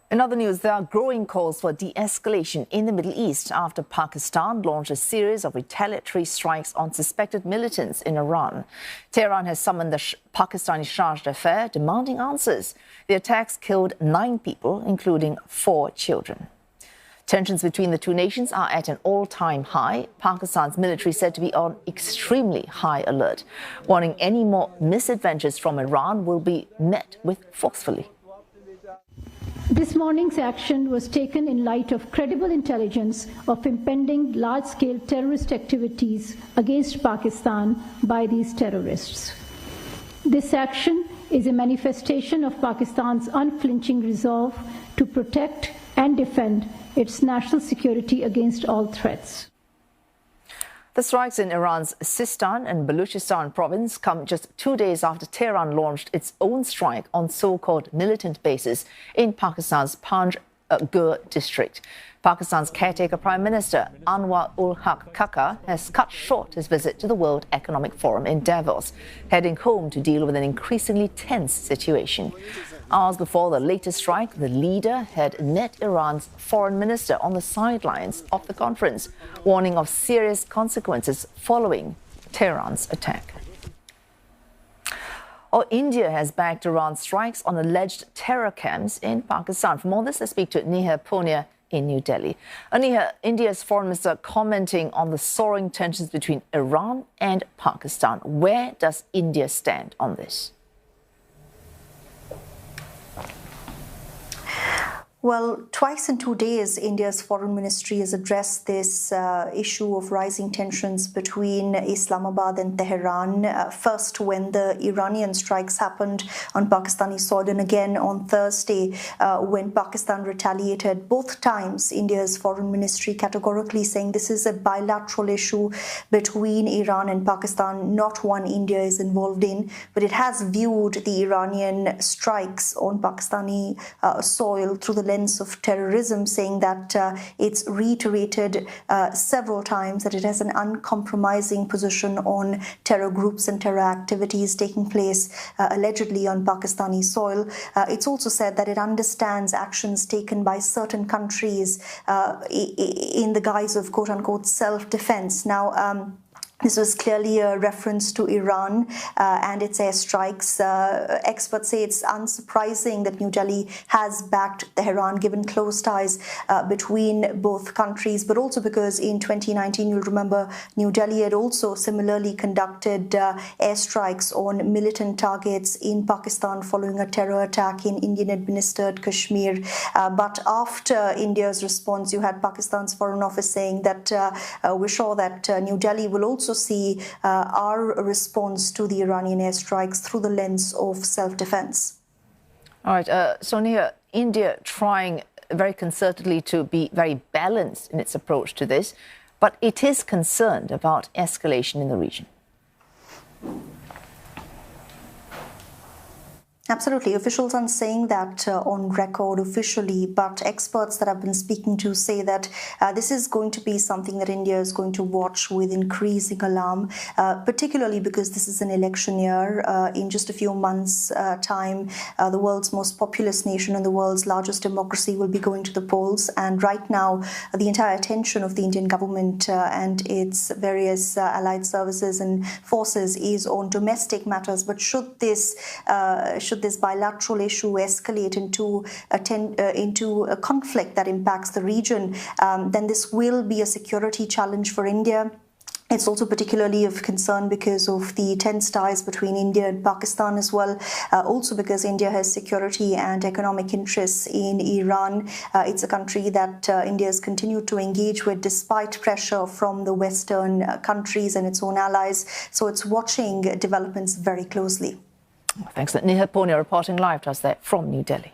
In other news, there are growing calls for de-escalation in the Middle East after Pakistan launched a series of retaliatory strikes on suspected militants in Iran. Tehran has summoned the Pakistani charge d'affaires demanding answers. The attacks killed 9 people, including 4 children. Tensions between the two nations are at an all-time high. Pakistan's military said to be on extremely high alert, warning any more misadventures from Iran will be met with forcefully. This morning's action was taken in light of credible intelligence of impending large-scale terrorist activities against Pakistan by these terrorists. This action is a manifestation of Pakistan's unflinching resolve to protect and defend its national security against all threats. The strikes in Iran's Sistan and Baluchistan province come just 2 days after Tehran launched its own strike on so-called militant bases in Pakistan's Panjgur district. Pakistan's caretaker Prime Minister Anwar-ul-Haq Khakar has cut short his visit to the World Economic Forum in Davos, heading home to deal with an increasingly tense situation. Hours before the latest strike, the leader had met Iran's foreign minister on the sidelines of the conference, warning of serious consequences following Tehran's attack. India has backed Iran's strikes on alleged terror camps in Pakistan. For more on this, let's speak to Neha Punia in New Delhi. Neha, India's foreign minister commenting on the soaring tensions between Iran and Pakistan. Where does India stand on this? Well, twice in 2 days, India's foreign ministry has addressed this issue of rising tensions between Islamabad and Tehran. First, when the Iranian strikes happened on Pakistani soil, and again on Thursday, when Pakistan retaliated. Both times, India's foreign ministry categorically saying this is a bilateral issue between Iran and Pakistan, not one India is involved in, but it has viewed the Iranian strikes on Pakistani soil through the lens of terrorism, saying that it's reiterated several times that it has an uncompromising position on terror groups and terror activities taking place allegedly on Pakistani soil. It's also said that it understands actions taken by certain countries in the guise of quote-unquote self-defense. Now, this was clearly a reference to Iran and its airstrikes. Experts say it's unsurprising that New Delhi has backed Tehran, given close ties between both countries, but also because in 2019, you'll remember, New Delhi had also similarly conducted airstrikes on militant targets in Pakistan following a terror attack in Indian-administered Kashmir. But after India's response, you had Pakistan's Foreign Office saying that we're sure that New Delhi will also see our response to the Iranian airstrikes through the lens of self-defense. All right, Sonia, India trying very concertedly to be very balanced in its approach to this, but it is concerned about escalation in the region. Absolutely. Officials aren't saying that on record officially, but experts that I've been speaking to say that this is going to be something that India is going to watch with increasing alarm, particularly because this is an election year. In just a few months' time, the world's most populous nation and the world's largest democracy will be going to the polls. And right now, the entire attention of the Indian government and its various allied services and forces is on domestic matters. But should this bilateral issue escalate into a conflict that impacts the region, then this will be a security challenge for India. It's also particularly of concern because of the tense ties between India and Pakistan as well. Also because India has security and economic interests in Iran. It's a country that India has continued to engage with despite pressure from the Western countries and its own allies. So it's watching developments very closely. Thanks. Neha Punia reporting live to us there from New Delhi.